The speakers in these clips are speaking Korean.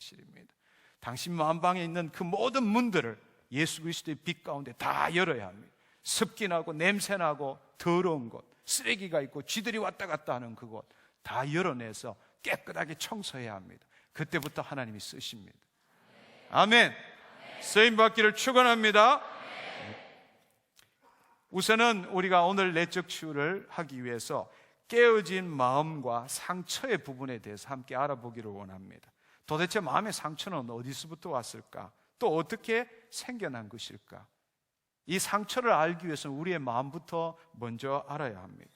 사실입니다. 당신 마음방에 있는 그 모든 문들을 예수 그리스도의 빛 가운데 다 열어야 합니다. 습기나고 냄새나고 더러운 곳, 쓰레기가 있고 쥐들이 왔다 갔다 하는 그곳 다 열어내서 깨끗하게 청소해야 합니다. 그때부터 하나님이 쓰십니다. 아멘. 쓰임받기를 축원합니다. 우선은 우리가 오늘 내적 치유를 하기 위해서 깨어진 마음과 상처의 부분에 대해서 함께 알아보기를 원합니다. 도대체 마음의 상처는 어디서부터 왔을까? 또 어떻게 생겨난 것일까? 이 상처를 알기 위해서는 우리의 마음부터 먼저 알아야 합니다.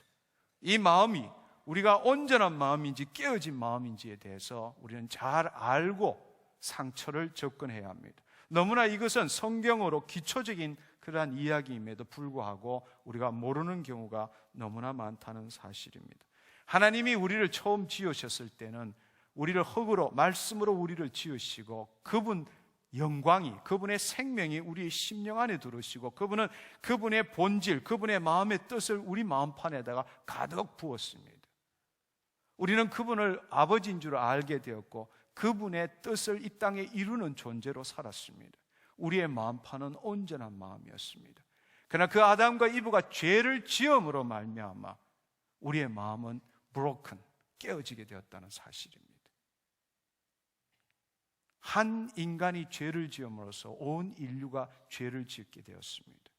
이 마음이 우리가 온전한 마음인지 깨어진 마음인지에 대해서 우리는 잘 알고 상처를 접근해야 합니다. 너무나 이것은 성경으로 기초적인 그러한 이야기임에도 불구하고 우리가 모르는 경우가 너무나 많다는 사실입니다. 하나님이 우리를 처음 지으셨을 때는 우리를 흙으로 말씀으로 우리를 지으시고 그분 영광이, 그분의 생명이 우리의 심령 안에 들으시고 그분은 그분의 본질, 그분의 마음의 뜻을 우리 마음판에다가 가득 부었습니다. 우리는 그분을 아버지인 줄 알게 되었고 그분의 뜻을 이 땅에 이루는 존재로 살았습니다. 우리의 마음판은 온전한 마음이었습니다. 그러나 그 아담과 이브가 죄를 지음으로 말미암아 우리의 마음은 broken, 깨어지게 되었다는 사실입니다. 한 인간이 죄를 지음으로써 온 인류가 죄를 짓게 되었습니다.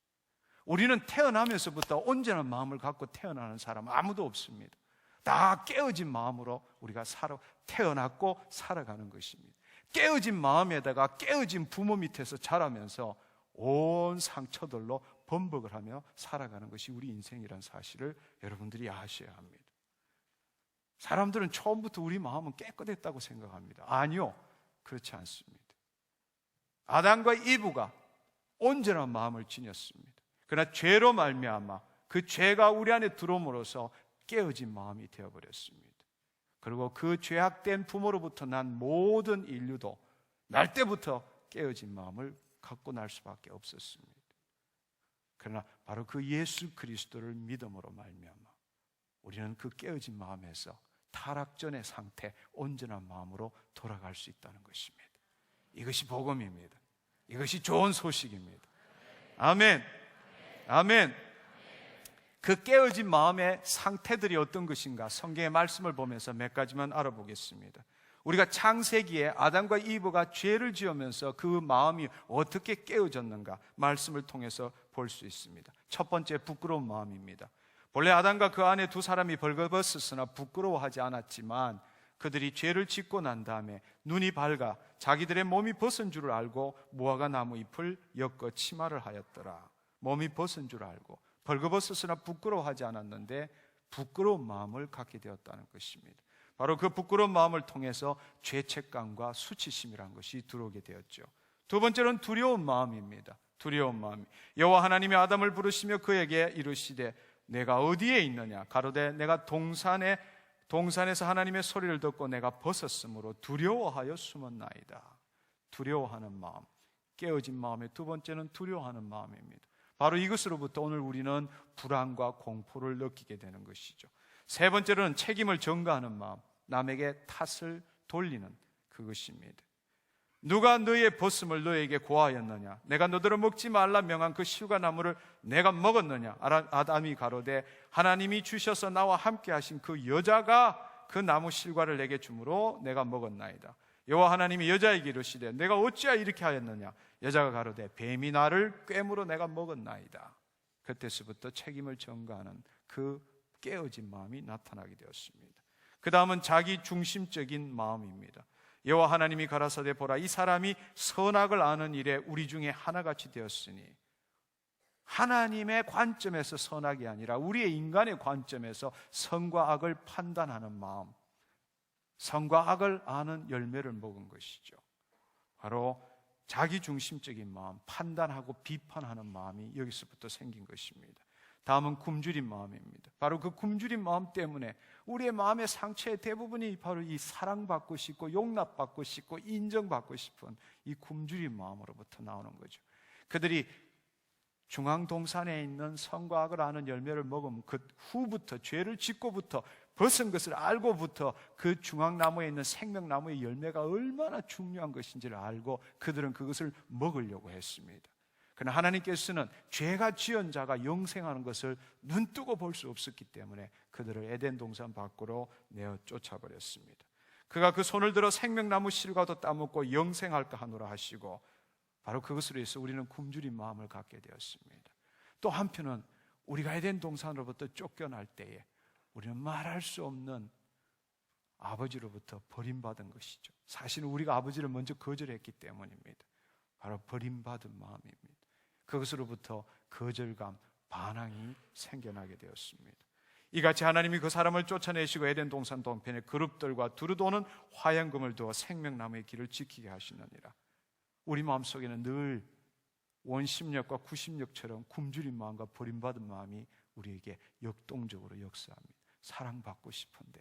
우리는 태어나면서부터 온전한 마음을 갖고 태어나는 사람 아무도 없습니다. 다 깨어진 마음으로 우리가 태어났고 살아가는 것입니다. 깨어진 마음에다가 깨어진 부모 밑에서 자라면서 온 상처들로 번복을 하며 살아가는 것이 우리 인생이라는 사실을 여러분들이 아셔야 합니다. 사람들은 처음부터 우리 마음은 깨끗했다고 생각합니다. 아니요, 그렇지 않습니다. 아담과 이브가 온전한 마음을 지녔습니다. 그러나 죄로 말미암아 그 죄가 우리 안에 들어옴으로써 깨어진 마음이 되어버렸습니다. 그리고 그 죄악된 부모로부터 난 모든 인류도 날 때부터 깨어진 마음을 갖고 날 수밖에 없었습니다. 그러나 바로 그 예수 그리스도를 믿음으로 말미암아 우리는 그 깨어진 마음에서 타락전의 상태, 온전한 마음으로 돌아갈 수 있다는 것입니다. 이것이 복음입니다. 이것이 좋은 소식입니다. 아멘. 아멘. 그 깨어진 마음의 상태들이 어떤 것인가 성경의 말씀을 보면서 몇 가지만 알아보겠습니다. 우리가 창세기에 아담과 이브가 죄를 지으면서 그 마음이 어떻게 깨어졌는가 말씀을 통해서 볼 수 있습니다. 첫 번째, 부끄러운 마음입니다. 본래 아담과 그 아내 두 사람이 벌거벗었으나 부끄러워하지 않았지만 그들이 죄를 짓고 난 다음에 눈이 밝아 자기들의 몸이 벗은 줄을 알고 무화과 나무 잎을 엮어 치마를 하였더라. 몸이 벗은 줄 알고 벌거벗었으나 부끄러워하지 않았는데 부끄러운 마음을 갖게 되었다는 것입니다. 바로 그 부끄러운 마음을 통해서 죄책감과 수치심이라는 것이 들어오게 되었죠. 두 번째는 두려운 마음입니다. 두려운 마음. 여호와 하나님이 아담을 부르시며 그에게 이르시되 내가 어디에 있느냐? 가로되 내가 동산에서 하나님의 소리를 듣고 내가 벗었으므로 두려워하여 숨었나이다. 두려워하는 마음. 깨어진 마음의 두 번째는 두려워하는 마음입니다. 바로 이것으로부터 오늘 우리는 불안과 공포를 느끼게 되는 것이죠. 세 번째로는 책임을 전가하는 마음, 남에게 탓을 돌리는 그것입니다. 누가 너의 벗음을 너에게 고하였느냐? 내가 너더러 먹지 말라 명한 그 실과 나무를 내가 먹었느냐? 아담이 가로되 하나님이 주셔서 나와 함께 하신 그 여자가 그 나무 실과를 내게 주므로 내가 먹었나이다. 여호와 하나님이 여자에게 이르시되 내가 어찌하여 이렇게 하였느냐? 여자가 가로되 뱀이 나를 꿰물어 내가 먹었나이다. 그때서부터 책임을 전가하는 그 깨어진 마음이 나타나게 되었습니다. 그 다음은 자기 중심적인 마음입니다. 여호와 하나님이 가라사대 보라 이 사람이 선악을 아는 일에 우리 중에 하나같이 되었으니 하나님의 관점에서 선악이 아니라 우리의 인간의 관점에서 선과 악을 판단하는 마음, 선과 악을 아는 열매를 먹은 것이죠. 바로 자기중심적인 마음, 판단하고 비판하는 마음이 여기서부터 생긴 것입니다. 다음은 굶주린 마음입니다. 바로 그 굶주린 마음 때문에 우리의 마음의 상처의 대부분이 바로 이 사랑받고 싶고 용납받고 싶고 인정받고 싶은 이 굶주린 마음으로부터 나오는 거죠. 그들이 중앙동산에 있는 선과 악을 아는 열매를 먹으면 그 후부터 죄를 짓고부터 벗은 것을 알고부터 그 중앙나무에 있는 생명나무의 열매가 얼마나 중요한 것인지를 알고 그들은 그것을 먹으려고 했습니다. 그러나 하나님께서는 죄가 지은 자가 영생하는 것을 눈뜨고 볼 수 없었기 때문에 그들을 에덴 동산 밖으로 내어 쫓아버렸습니다. 그가 그 손을 들어 생명나무 실과도 따먹고 영생할까 하노라 하시고, 바로 그것으로 해서 우리는 굶주린 마음을 갖게 되었습니다. 또 한편은 우리가 에덴 동산으로부터 쫓겨날 때에 우리는 말할 수 없는 아버지로부터 버림받은 것이죠. 사실은 우리가 아버지를 먼저 거절했기 때문입니다. 바로 버림받은 마음입니다. 그것으로부터 거절감, 반항이 생겨나게 되었습니다. 이같이 하나님이 그 사람을 쫓아내시고 에덴 동산 동편에 그룹들과 두루도는 화양금을 두어 생명나무의 길을 지키게 하시느니라. 우리 마음속에는 늘 원심력과 구심력처럼 굶주린 마음과 버림받은 마음이 우리에게 역동적으로 역사합니다. 사랑받고 싶은데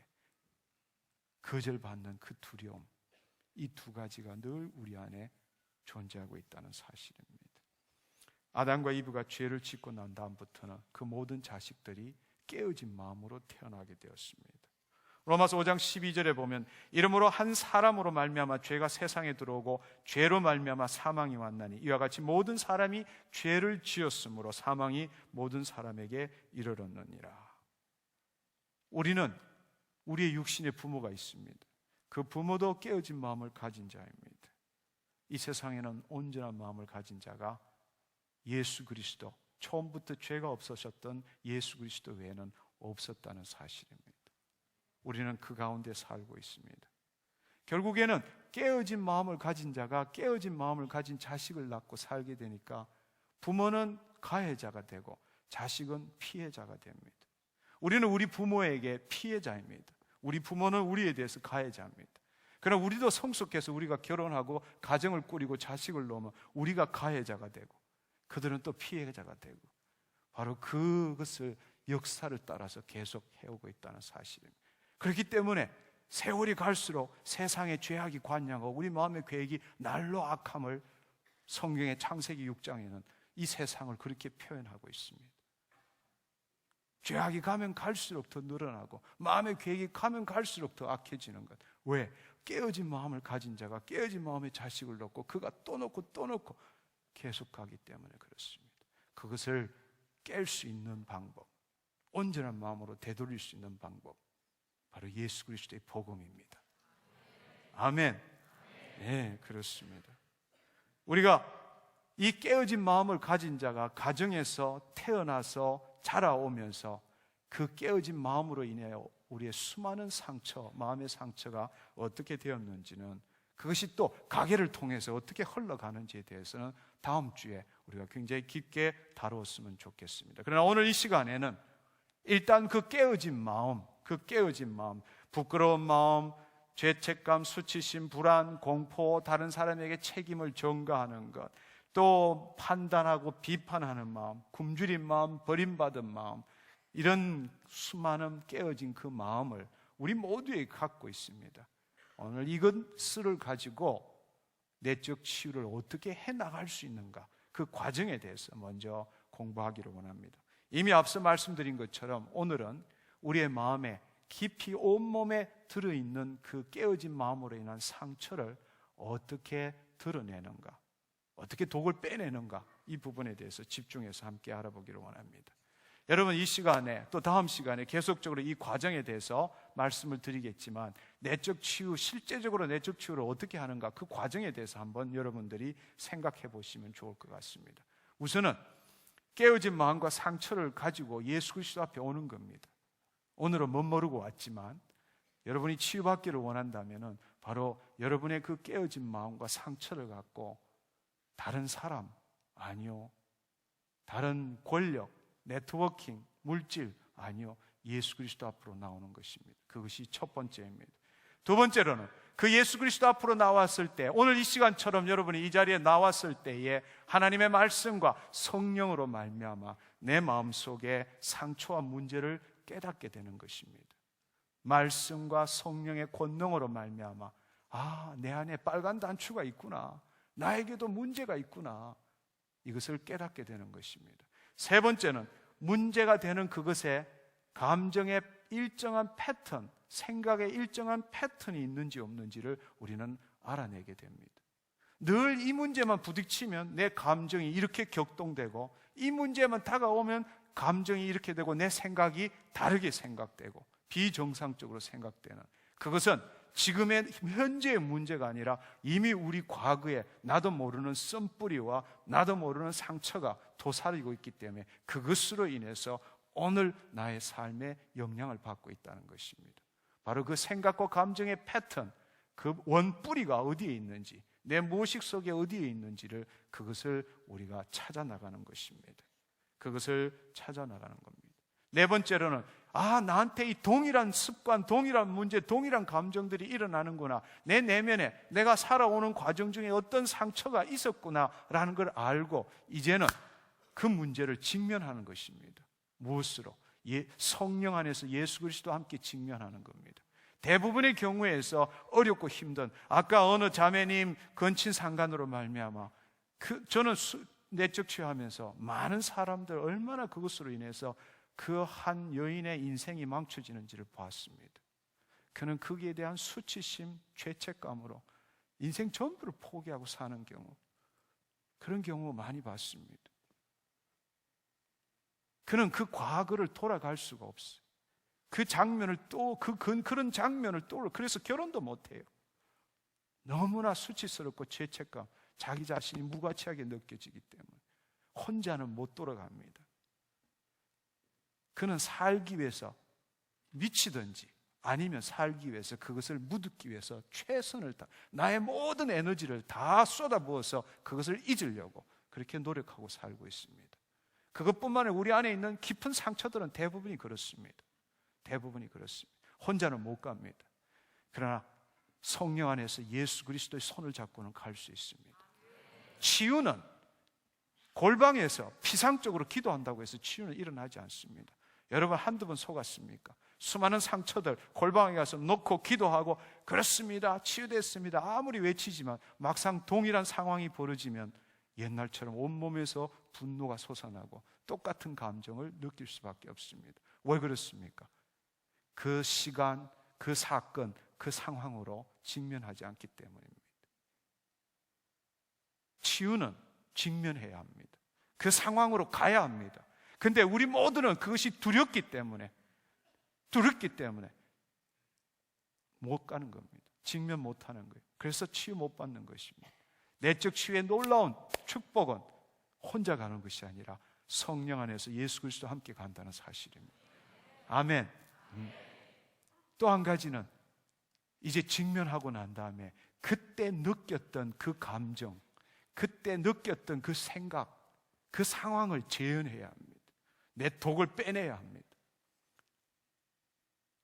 거절받는 그 두려움, 이 두 가지가 늘 우리 안에 존재하고 있다는 사실입니다. 아담과 이브가 죄를 짓고 난 다음부터는 그 모든 자식들이 깨어진 마음으로 태어나게 되었습니다. 로마서 5장 12절에 보면 이러므로 한 사람으로 말미암아 죄가 세상에 들어오고 죄로 말미암아 사망이 왔나니 이와 같이 모든 사람이 죄를 지었으므로 사망이 모든 사람에게 이르렀느니라. 우리는 우리의 육신의 부모가 있습니다. 그 부모도 깨어진 마음을 가진 자입니다. 이 세상에는 온전한 마음을 가진 자가 예수 그리스도, 처음부터 죄가 없으셨던 예수 그리스도 외에는 없었다는 사실입니다. 우리는 그 가운데 살고 있습니다. 결국에는 깨어진 마음을 가진 자가 깨어진 마음을 가진 자식을 낳고 살게 되니까 부모는 가해자가 되고 자식은 피해자가 됩니다. 우리는 우리 부모에게 피해자입니다. 우리 부모는 우리에 대해서 가해자입니다. 그러나 우리도 성숙해서 우리가 결혼하고 가정을 꾸리고 자식을 낳으면 우리가 가해자가 되고 그들은 또 피해자가 되고, 바로 그것을 역사를 따라서 계속 해오고 있다는 사실입니다. 그렇기 때문에 세월이 갈수록 세상의 죄악이 관영하고 우리 마음의 계획이 날로 악함을 성경의 창세기 6장에는 이 세상을 그렇게 표현하고 있습니다. 죄악이 가면 갈수록 더 늘어나고 마음의 계획이 가면 갈수록 더 악해지는 것. 왜? 깨어진 마음을 가진 자가 깨어진 마음의 자식을 낳고 그가 또 놓고 또 놓고 계속 가기 때문에 그렇습니다. 그것을 깰 수 있는 방법, 온전한 마음으로 되돌릴 수 있는 방법, 바로 예수 그리스도의 복음입니다. 아멘. 네, 그렇습니다. 우리가 이 깨어진 마음을 가진 자가 가정에서 태어나서 자라오면서 그 깨어진 마음으로 인하여 우리의 수많은 상처, 마음의 상처가 어떻게 되었는지는, 그것이 또 가계를 통해서 어떻게 흘러가는지에 대해서는 다음 주에 우리가 굉장히 깊게 다루었으면 좋겠습니다. 그러나 오늘 이 시간에는 일단 그 깨어진 마음, 부끄러운 마음, 죄책감, 수치심, 불안, 공포, 다른 사람에게 책임을 전가하는 것, 또 판단하고 비판하는 마음, 굶주린 마음, 버림받은 마음, 이런 수많은 깨어진 그 마음을 우리 모두에게 갖고 있습니다. 오늘 이것을 가지고 내적 치유를 어떻게 해나갈 수 있는가, 그 과정에 대해서 먼저 공부하기를 원합니다. 이미 앞서 말씀드린 것처럼 오늘은 우리의 마음에 깊이 온몸에 들어있는 그 깨어진 마음으로 인한 상처를 어떻게 드러내는가, 어떻게 독을 빼내는가, 이 부분에 대해서 집중해서 함께 알아보기를 원합니다. 여러분, 이 시간에 또 다음 시간에 계속적으로 이 과정에 대해서 말씀을 드리겠지만, 내적 치유, 실제적으로 내적 치유를 어떻게 하는가, 그 과정에 대해서 한번 여러분들이 생각해 보시면 좋을 것 같습니다. 우선은 깨어진 마음과 상처를 가지고 예수 그리스도 앞에 오는 겁니다. 오늘은 멋모르고 왔지만 여러분이 치유받기를 원한다면 바로 여러분의 그 깨어진 마음과 상처를 갖고 다른 사람, 아니요, 다른 권력, 네트워킹, 물질, 아니요, 예수 그리스도 앞으로 나오는 것입니다. 그것이 첫 번째입니다. 두 번째로는 그 예수 그리스도 앞으로 나왔을 때, 오늘 이 시간처럼 여러분이 이 자리에 나왔을 때에 하나님의 말씀과 성령으로 말미암아 내 마음속에 상처와 문제를 깨닫게 되는 것입니다. 말씀과 성령의 권능으로 말미암아, 아, 내 안에 빨간 단추가 있구나, 나에게도 문제가 있구나, 이것을 깨닫게 되는 것입니다. 세 번째는 문제가 되는 그것에 감정에 일정한 패턴, 생각에 일정한 패턴이 있는지 없는지를 우리는 알아내게 됩니다. 늘 이 문제만 부딪히면 내 감정이 이렇게 격동되고, 이 문제만 다가오면 감정이 이렇게 되고, 내 생각이 다르게 생각되고 비정상적으로 생각되는, 그것은 지금의 현재의 문제가 아니라 이미 우리 과거에 나도 모르는 씀뿌리와 나도 모르는 상처가 도사리고 있기 때문에 그것으로 인해서 오늘 나의 삶에 영향을 받고 있다는 것입니다. 바로 그 생각과 감정의 패턴, 그 원뿌리가 어디에 있는지, 내 무의식 속에 어디에 있는지를, 그것을 우리가 찾아나가는 것입니다. 그것을 찾아나가는 겁니다. 네 번째로는 나한테 이 동일한 습관, 동일한 문제, 동일한 감정들이 일어나는구나, 내 내면에 내가 살아오는 과정 중에 어떤 상처가 있었구나라는 걸 알고 이제는 그 문제를 직면하는 것입니다. 무엇으로? 성령 안에서 예수 그리스도와 함께 직면하는 겁니다. 대부분의 경우에서 어렵고 힘든, 아까 어느 자매님 건친 상간으로 말미암아 저는 내적 치유하면서 많은 사람들 얼마나 그것으로 인해서 그 한 여인의 인생이 망쳐지는지를 보았습니다. 그는 거기에 대한 수치심, 죄책감으로 인생 전부를 포기하고 사는 경우, 그런 경우 많이 봤습니다. 그는 그 과거를 돌아갈 수가 없어요. 그 장면을 그런 장면을 그래서 결혼도 못해요. 너무나 수치스럽고 죄책감, 자기 자신이 무가치하게 느껴지기 때문에 혼자는 못 돌아갑니다. 그는 살기 위해서 미치든지 아니면 살기 위해서, 그것을 묻기 위해서 최선을 다, 나의 모든 에너지를 다 쏟아부어서 그것을 잊으려고 그렇게 노력하고 살고 있습니다. 그것뿐만 아니라 우리 안에 있는 깊은 상처들은 대부분이 그렇습니다. 대부분이 그렇습니다. 혼자는 못 갑니다. 그러나 성령 안에서 예수 그리스도의 손을 잡고는 갈 수 있습니다. 치유는 골방에서 피상적으로 기도한다고 해서 치유는 일어나지 않습니다. 여러분 한두 번 속았습니까? 수많은 상처들 골방에 가서 놓고 기도하고 그렇습니다, 치유됐습니다 아무리 외치지만 막상 동일한 상황이 벌어지면 옛날처럼 온몸에서 분노가 솟아나고 똑같은 감정을 느낄 수밖에 없습니다. 왜 그렇습니까? 그 시간, 그 사건, 그 상황으로 직면하지 않기 때문입니다. 치유는 직면해야 합니다. 그 상황으로 가야 합니다. 근데 우리 모두는 그것이 두렵기 때문에 못 가는 겁니다. 직면 못 하는 거예요. 그래서 치유 못 받는 것입니다. 내적 치유의 놀라운 축복은 혼자 가는 것이 아니라 성령 안에서 예수 그리스도와 함께 간다는 사실입니다. 아멘. 또 한 가지는 이제 직면하고 난 다음에 그때 느꼈던 그 감정, 그때 느꼈던 그 생각, 그 상황을 재현해야 합니다. 내 독을 빼내야 합니다.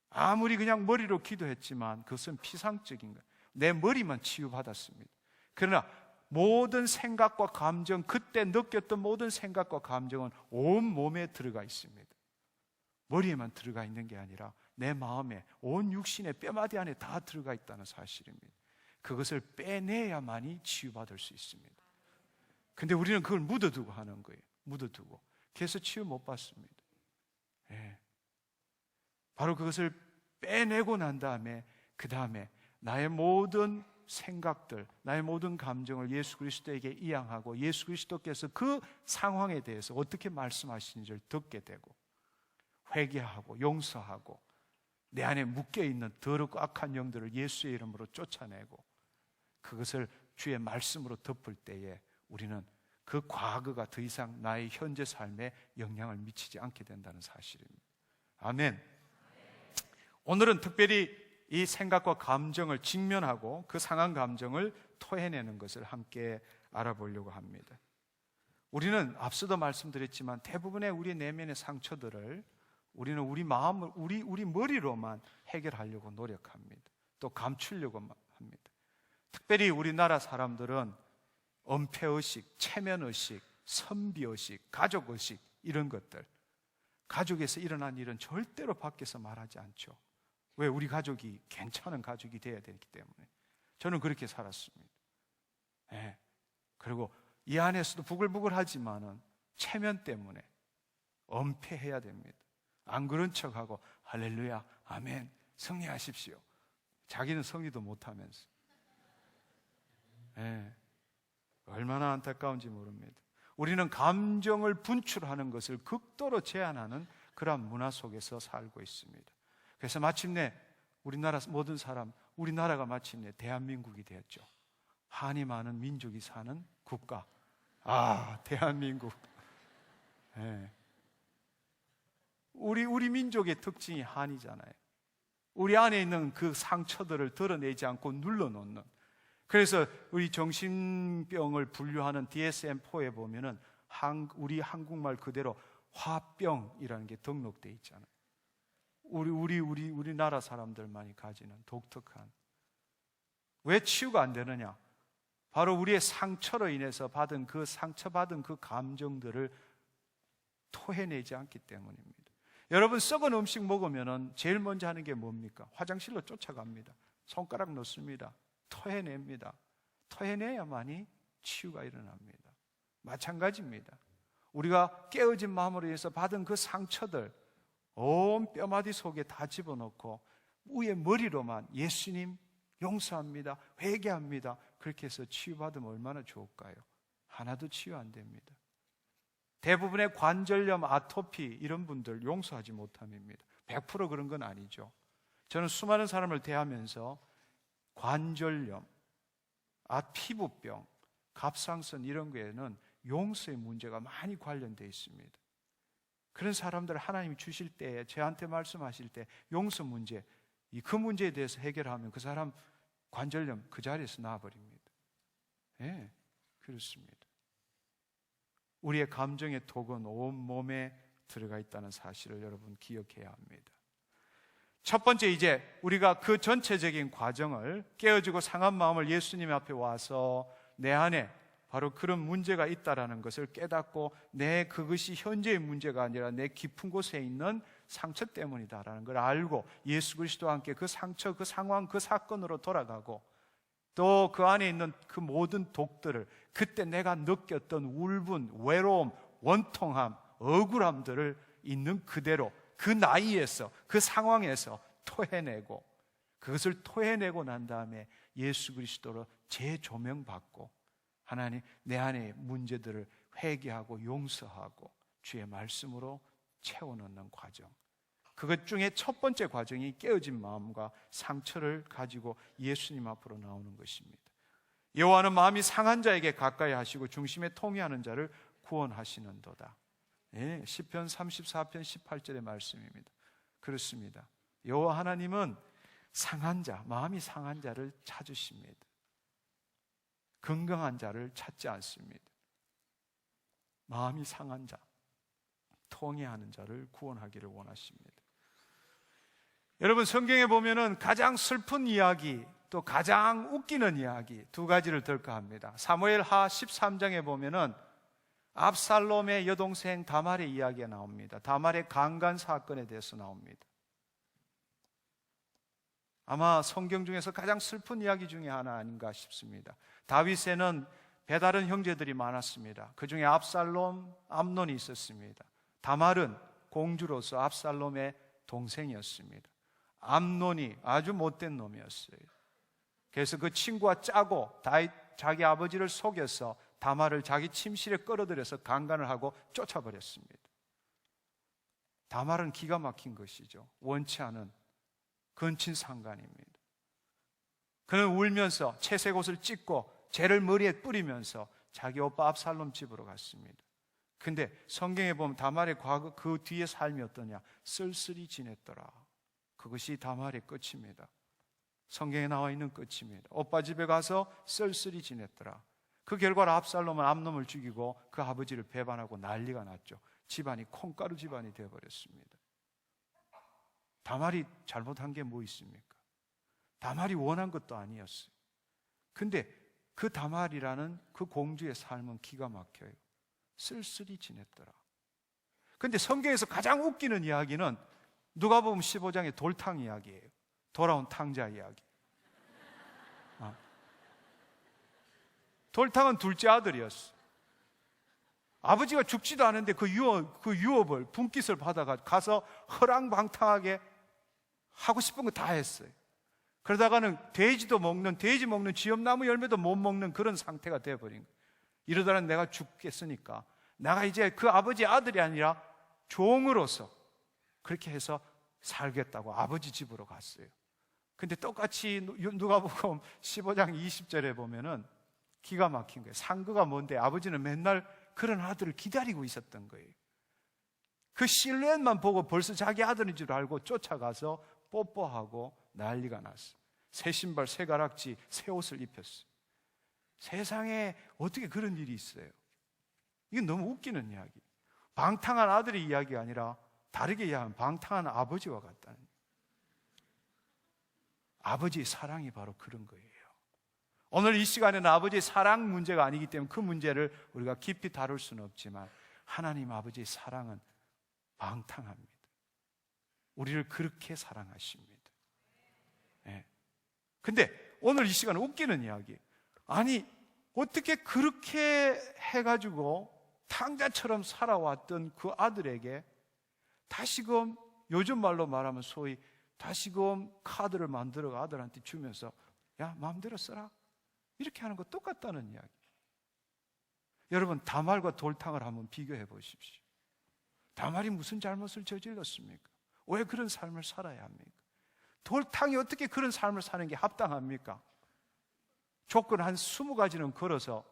아무리 그냥 머리로 기도했지만 그것은 피상적인 거예요. 내 머리만 치유받았습니다. 그러나 모든 생각과 감정, 그때 느꼈던 모든 생각과 감정은 온 몸에 들어가 있습니다. 머리에만 들어가 있는 게 아니라 내 마음에, 온 육신의 뼈마디 안에 다 들어가 있다는 사실입니다. 그것을 빼내야만이 치유받을 수 있습니다. 근데 우리는 그걸 묻어두고 하는 거예요. 묻어두고. 그래서 치유 못 받습니다. 예. 바로 그것을 빼내고 난 다음에, 그 다음에 나의 모든 생각들, 나의 모든 감정을 예수 그리스도에게 이양하고 예수 그리스도께서 그 상황에 대해서 어떻게 말씀하시는지를 듣게 되고 회개하고 용서하고 내 안에 묶여있는 더럽고 악한 영들을 예수의 이름으로 쫓아내고 그것을 주의 말씀으로 덮을 때에 우리는 그 과거가 더 이상 나의 현재 삶에 영향을 미치지 않게 된다는 사실입니다. 아멘. 오늘은 특별히 이 생각과 감정을 직면하고 그 상한 감정을 토해내는 것을 함께 알아보려고 합니다. 우리는 앞서도 말씀드렸지만 대부분의 우리 내면의 상처들을 우리는 우리 마음을, 우리 머리로만 해결하려고 노력합니다. 또 감추려고 합니다. 특별히 우리나라 사람들은 은폐의식, 체면의식, 선비의식, 가족의식 이런 것들, 가족에서 일어난 일은 절대로 밖에서 말하지 않죠. 왜? 우리 가족이 괜찮은 가족이 되어야 되기 때문에. 저는 그렇게 살았습니다. 네. 그리고 이 안에서도 부글부글하지만은 체면 때문에 은폐해야 됩니다. 안 그런 척하고 할렐루야, 아멘, 승리하십시오. 자기는 승리도 못하면서. 얼마나 안타까운지 모릅니다. 우리는 감정을 분출하는 것을 극도로 제한하는 그런 문화 속에서 살고 있습니다. 그래서 마침내 우리나라 모든 사람, 우리나라가 마침내 대한민국이 되었죠. 한이 많은 민족이 사는 국가. 대한민국. 우리 민족의 특징이 한이잖아요. 우리 안에 있는 그 상처들을 드러내지 않고 눌러놓는. 그래서 우리 정신병을 분류하는 DSM-4에 보면은 우리 한국말 그대로 화병이라는 게 등록되어 있잖아요. 우리나라 사람들만이 가지는 독특한. 왜 치유가 안 되느냐? 바로 우리의 상처로 인해서 상처받은 그 감정들을 토해내지 않기 때문입니다. 여러분, 썩은 음식 먹으면 제일 먼저 하는 게 뭡니까? 화장실로 쫓아갑니다. 손가락 넣습니다. 토해냅니다. 토해내야만이 치유가 일어납니다. 마찬가지입니다. 우리가 깨어진 마음으로 인해서 받은 그 상처들 온 뼈마디 속에 다 집어넣고 위에 머리로만 예수님 용서합니다, 회개합니다, 그렇게 해서 치유받으면 얼마나 좋을까요? 하나도 치유 안 됩니다. 대부분의 관절염, 아토피 이런 분들 용서하지 못함입니다. 100% 그런 건 아니죠. 저는 수많은 사람을 대하면서 관절염, 피부병, 갑상선 이런 거에는 용서의 문제가 많이 관련되어 있습니다. 그런 사람들 하나님이 주실 때, 저한테 말씀하실 때 용서 문제, 그 문제에 대해서 해결하면 그 사람 관절염 그 자리에서 나아버립니다. 그렇습니다. 우리의 감정의 독은 온 몸에 들어가 있다는 사실을 여러분 기억해야 합니다. 첫 번째, 이제 우리가 그 전체적인 과정을, 깨어지고 상한 마음을 예수님 앞에 와서 내 안에 바로 그런 문제가 있다라는 것을 깨닫고 그것이 현재의 문제가 아니라 내 깊은 곳에 있는 상처 때문이다라는 걸 알고 예수 그리스도와 함께 그 상처, 그 상황, 그 사건으로 돌아가고 또 그 안에 있는 그 모든 독들을, 그때 내가 느꼈던 울분, 외로움, 원통함, 억울함들을 있는 그대로 그 나이에서, 그 상황에서 토해내고, 그것을 토해내고 난 다음에 예수 그리스도로 재조명받고 하나님 내 안의 문제들을 회개하고 용서하고 주의 말씀으로 채워넣는 과정, 그것 중에 첫 번째 과정이 깨어진 마음과 상처를 가지고 예수님 앞으로 나오는 것입니다. 여호와는 마음이 상한 자에게 가까이 하시고 중심에 통회하는 자를 구원하시는도다. 시편 34편 18절의 말씀입니다. 그렇습니다. 여호와 하나님은 상한 자, 마음이 상한 자를 찾으십니다. 건강한 자를 찾지 않습니다. 마음이 상한 자, 통회하는 자를 구원하기를 원하십니다. 여러분, 성경에 보면은 가장 슬픈 이야기, 또 가장 웃기는 이야기 두 가지를 덜까합니다. 사무엘하 13장에 보면은 압살롬의 여동생 다말의 이야기가 나옵니다. 다말의 강간 사건에 대해서 나옵니다. 아마 성경 중에서 가장 슬픈 이야기 중에 하나 아닌가 싶습니다. 다윗에는 배다른 형제들이 많았습니다. 그 중에 압살롬, 암논이 있었습니다. 다말은 공주로서 압살롬의 동생이었습니다. 암논이 아주 못된 놈이었어요. 그래서 그 친구와 짜고 자기 아버지를 속여서 다말을 자기 침실에 끌어들여서 강간을 하고 쫓아버렸습니다. 다말은 기가 막힌 것이죠. 원치 않은 근친상간입니다. 그는 울면서 채색 옷을 찢고 재를 머리에 뿌리면서 자기 오빠 압살롬 집으로 갔습니다. 근데 성경에 보면 다말의 과거, 그 뒤의 삶이 어떠냐? 쓸쓸히 지냈더라. 그것이 다말의 끝입니다. 성경에 나와 있는 끝입니다. 오빠 집에 가서 쓸쓸히 지냈더라. 그 결과로 압살롬은 암놈을 죽이고 그 아버지를 배반하고 난리가 났죠. 집안이 콩가루 집안이 되어버렸습니다. 다말이 잘못한 게 뭐 있습니까? 다말이 원한 것도 아니었어요. 근데 그 다말이라는 그 공주의 삶은 기가 막혀요. 쓸쓸히 지냈더라. 근데 성경에서 가장 웃기는 이야기는 누가복음 15장의 돌탕 이야기예요. 돌아온 탕자 이야기. 돌탕은 둘째 아들이었어. 아버지가 죽지도 않은데 그 유업을 분깃을 받아가 가서 허랑방탕하게 하고 싶은 거 다 했어요. 그러다가는 돼지 먹는 지엄나무 열매도 못 먹는 그런 상태가 되어버린 거예요. 이러다는 내가 죽겠으니까 내가 이제 그 아버지 아들이 아니라 종으로서 그렇게 해서 살겠다고 아버지 집으로 갔어요. 근데 똑같이 누가복음 15장 20절에 보면은 기가 막힌 거예요. 상그가 뭔데 아버지는 맨날 그런 아들을 기다리고 있었던 거예요. 그 실루엣만 보고 벌써 자기 아들인 줄 알고 쫓아가서 뽀뽀하고 난리가 났어요. 새 신발, 새 가락지, 새 옷을 입혔어요. 세상에 어떻게 그런 일이 있어요? 이건 너무 웃기는 이야기. 방탕한 아들의 이야기가 아니라 다르게 이야기하면 방탕한 아버지와 같다는 거예요. 아버지의 사랑이 바로 그런 거예요. 오늘 이 시간에는 아버지의 사랑 문제가 아니기 때문에 그 문제를 우리가 깊이 다룰 수는 없지만 하나님 아버지의 사랑은 방탕합니다. 우리를 그렇게 사랑하십니다. 네. 근데 오늘 이 시간은 웃기는 이야기. 아니 어떻게 그렇게 해가지고 탕자처럼 살아왔던 그 아들에게 다시금 요즘 말로 말하면 소위 다시금 카드를 만들어 아들한테 주면서 야 마음대로 써라 이렇게 하는 거 똑같다는 이야기. 여러분 다말과 돌탕을 한번 비교해 보십시오. 다말이 무슨 잘못을 저질렀습니까? 왜 그런 삶을 살아야 합니까? 돌탕이 어떻게 그런 삶을 사는 게 합당합니까? 조건 한 20가지는 걸어서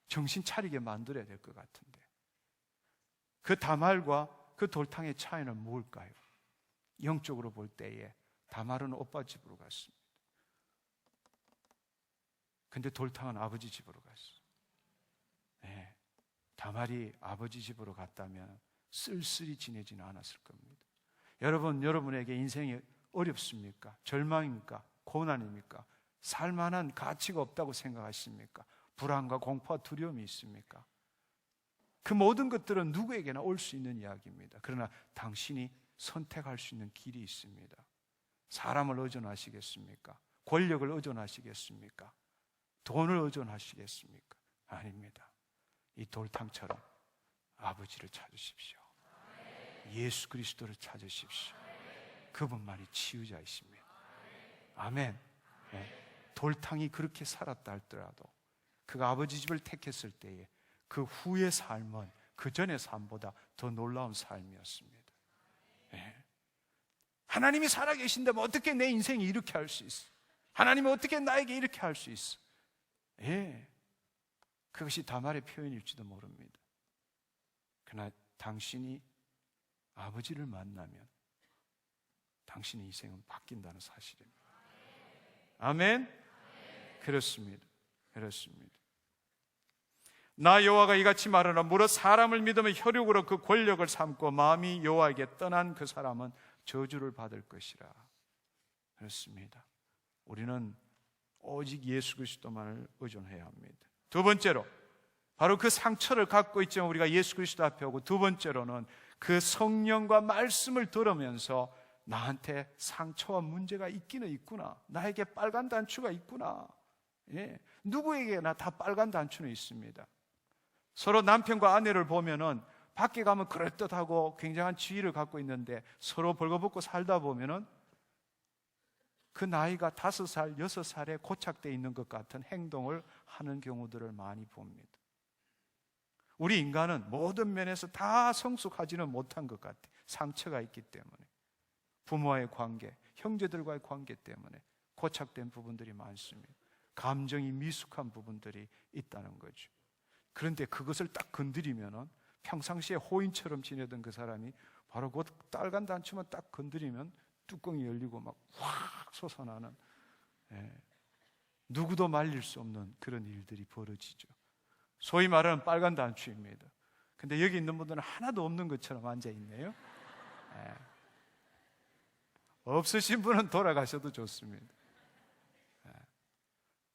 정신 차리게 만들어야 될 것 같은데 그 다말과 그 돌탕의 차이는 뭘까요? 영적으로 볼 때에 다말은 오빠 집으로 갔습니다. 근데 돌탕은 아버지 집으로 갔어요. 네. 다말이 아버지 집으로 갔다면 쓸쓸히 지내지는 않았을 겁니다. 여러분에게 인생이 어렵습니까? 절망입니까? 고난입니까? 살만한 가치가 없다고 생각하십니까? 불안과 공포와 두려움이 있습니까? 그 모든 것들은 누구에게나 올 수 있는 이야기입니다. 그러나 당신이 선택할 수 있는 길이 있습니다. 사람을 의존하시겠습니까? 권력을 의존하시겠습니까? 돈을 의존하시겠습니까? 아닙니다. 이 돌탕처럼 아버지를 찾으십시오. 예수 그리스도를 찾으십시오. 그분만이 치유자이십니다. 아멘. 네. 돌탕이 그렇게 살았다 할더라도 그가 아버지 집을 택했을 때에 그 후의 삶은 그 전의 삶보다 더 놀라운 삶이었습니다. 네. 하나님이 살아계신다면 어떻게 내 인생이 이렇게 할 수 있어? 하나님이 어떻게 나에게 이렇게 할 수 있어? 예, 그것이 다말의 표현일지도 모릅니다. 그러나 당신이 아버지를 만나면 당신의 인생은 바뀐다는 사실입니다. 아멘? 그렇습니다. 그렇습니다. 나 여호와가 이같이 말하노라. 무릇 사람을 믿으면 혈육으로 그 권력을 삼고 마음이 여호와에게 떠난 그 사람은 저주를 받을 것이라. 그렇습니다. 우리는 오직 예수 그리스도만을 의존해야 합니다. 두 번째로 바로 그 상처를 갖고 있지만 우리가 예수 그리스도 앞에 오고, 두 번째로는 그 성령과 말씀을 들으면서 나한테 상처와 문제가 있기는 있구나, 나에게 빨간 단추가 있구나. 예, 누구에게나 다 빨간 단추는 있습니다. 서로 남편과 아내를 보면은 밖에 가면 그럴듯하고 굉장한 지위를 갖고 있는데 서로 벌거벗고 살다 보면은 그 나이가 5살, 6살에 고착되어 있는 것 같은 행동을 하는 경우들을 많이 봅니다. 우리 인간은 모든 면에서 다 성숙하지는 못한 것 같아요. 상처가 있기 때문에, 부모와의 관계, 형제들과의 관계 때문에 고착된 부분들이 많습니다. 감정이 미숙한 부분들이 있다는 거죠. 그런데 그것을 딱 건드리면은 평상시에 호인처럼 지내던 그 사람이 바로 그 빨간 단추만 딱 건드리면 뚜껑이 열리고 막 확 솟아나는, 누구도 말릴 수 없는 그런 일들이 벌어지죠. 소위 말하는 빨간 단추입니다. 근데 여기 있는 분들은 하나도 없는 것처럼 앉아있네요. 없으신 분은 돌아가셔도 좋습니다.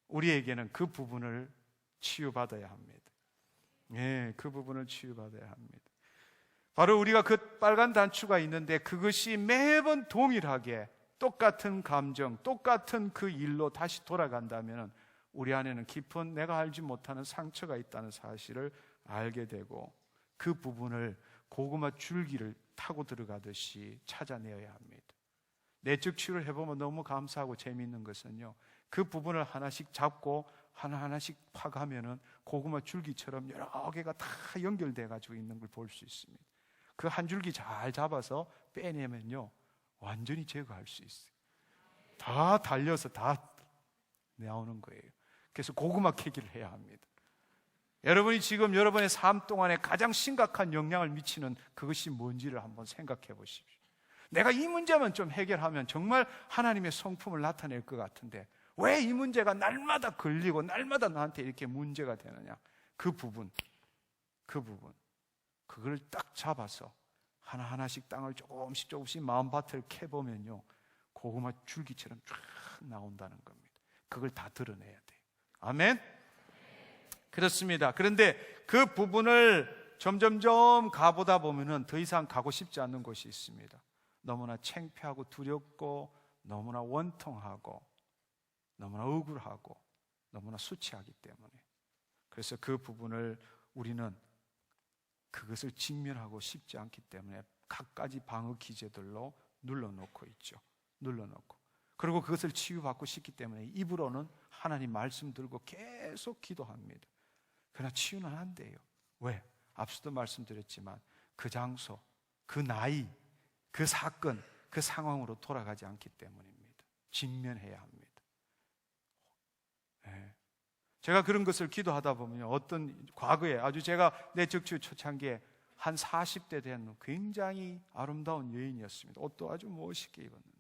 우리에게는 그 부분을 치유받아야 합니다. 그 부분을 치유받아야 합니다. 바로 우리가 그 빨간 단추가 있는데 그것이 매번 동일하게 똑같은 감정, 똑같은 그 일로 다시 돌아간다면 우리 안에는 깊은 내가 알지 못하는 상처가 있다는 사실을 알게 되고, 그 부분을 고구마 줄기를 타고 들어가듯이 찾아내어야 합니다. 내적 치유를 해보면 너무 감사하고 재미있는 것은요, 그 부분을 하나씩 잡고 하나하나씩 파가면은 고구마 줄기처럼 여러 개가 다 연결돼 가지고 있는 걸 볼 수 있습니다. 그 한 줄기 잘 잡아서 빼내면요, 완전히 제거할 수 있어요. 다 달려서 다 나오는 거예요. 그래서 고구마 캐기를 해야 합니다. 여러분이 지금 여러분의 삶 동안에 가장 심각한 영향을 미치는 그것이 뭔지를 한번 생각해 보십시오. 내가 이 문제만 좀 해결하면 정말 하나님의 성품을 나타낼 것 같은데 왜 이 문제가 날마다 걸리고 날마다 나한테 이렇게 문제가 되느냐? 그 부분 그걸 딱 잡아서 하나하나씩 땅을 조금씩 마음밭을 캐보면요, 고구마 줄기처럼 쫙 나온다는 겁니다. 그걸 다 드러내야 돼요. 아멘? 그렇습니다. 그런데 그 부분을 점점점 가보다 보면은 더 이상 가고 싶지 않는 곳이 있습니다. 너무나 창피하고 두렵고 너무나 원통하고 너무나 억울하고 너무나 수치하기 때문에, 그래서 그 부분을 우리는 그것을 직면하고 싶지 않기 때문에 갖가지 방어 기제들로 눌러놓고 있죠. 눌러놓고, 그리고 그것을 치유받고 싶기 때문에 입으로는 하나님 말씀 들고 계속 기도합니다. 그러나 치유는 안 돼요. 왜? 앞서도 말씀드렸지만 그 장소, 그 나이, 그 사건, 그 상황으로 돌아가지 않기 때문입니다. 직면해야 합니다. 네. 제가 그런 것을 기도하다 보면 어떤 과거에 아주 제가 내적 치유 초창기에 한 40대 된 굉장히 아름다운 여인이었습니다. 옷도 아주 멋있게 입었는데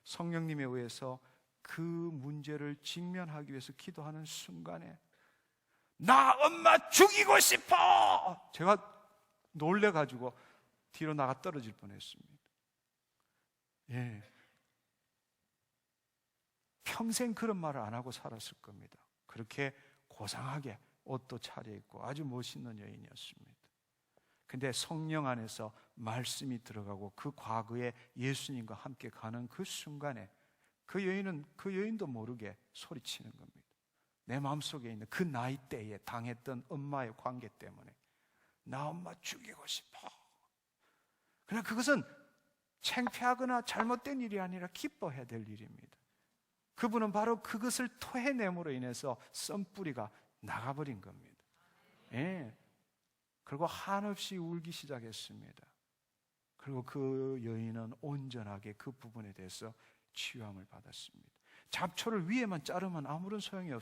성령님에 의해서 그 문제를 직면하기 위해서 기도하는 순간에 나 엄마 죽이고 싶어! 제가 놀래가지고 뒤로 나가 떨어질 뻔했습니다. 예. 평생 그런 말을 안 하고 살았을 겁니다. 그렇게 고상하게 옷도 차려입고 아주 멋있는 여인이었습니다. 근데 성령 안에서 말씀이 들어가고 그 과거에 예수님과 함께 가는 그 순간에 그 여인도 모르게 소리치는 겁니다. 내 마음속에 있는 그 나이대에 당했던 엄마의 관계 때문에 나 엄마 죽이고 싶어. 그러나 그것은 창피하거나 잘못된 일이 아니라 기뻐해야 될 일입니다. 그분은 바로 그것을 토해냄으로 인해서 썬뿌리가 나가버린 겁니다. 예. 그리고 한없이 울기 시작했습니다. 그리고 그 여인은 온전하게 그 부분에 대해서 치유함을 받았습니다. 잡초를 위에만 자르면 아무런 소용이 없습니다.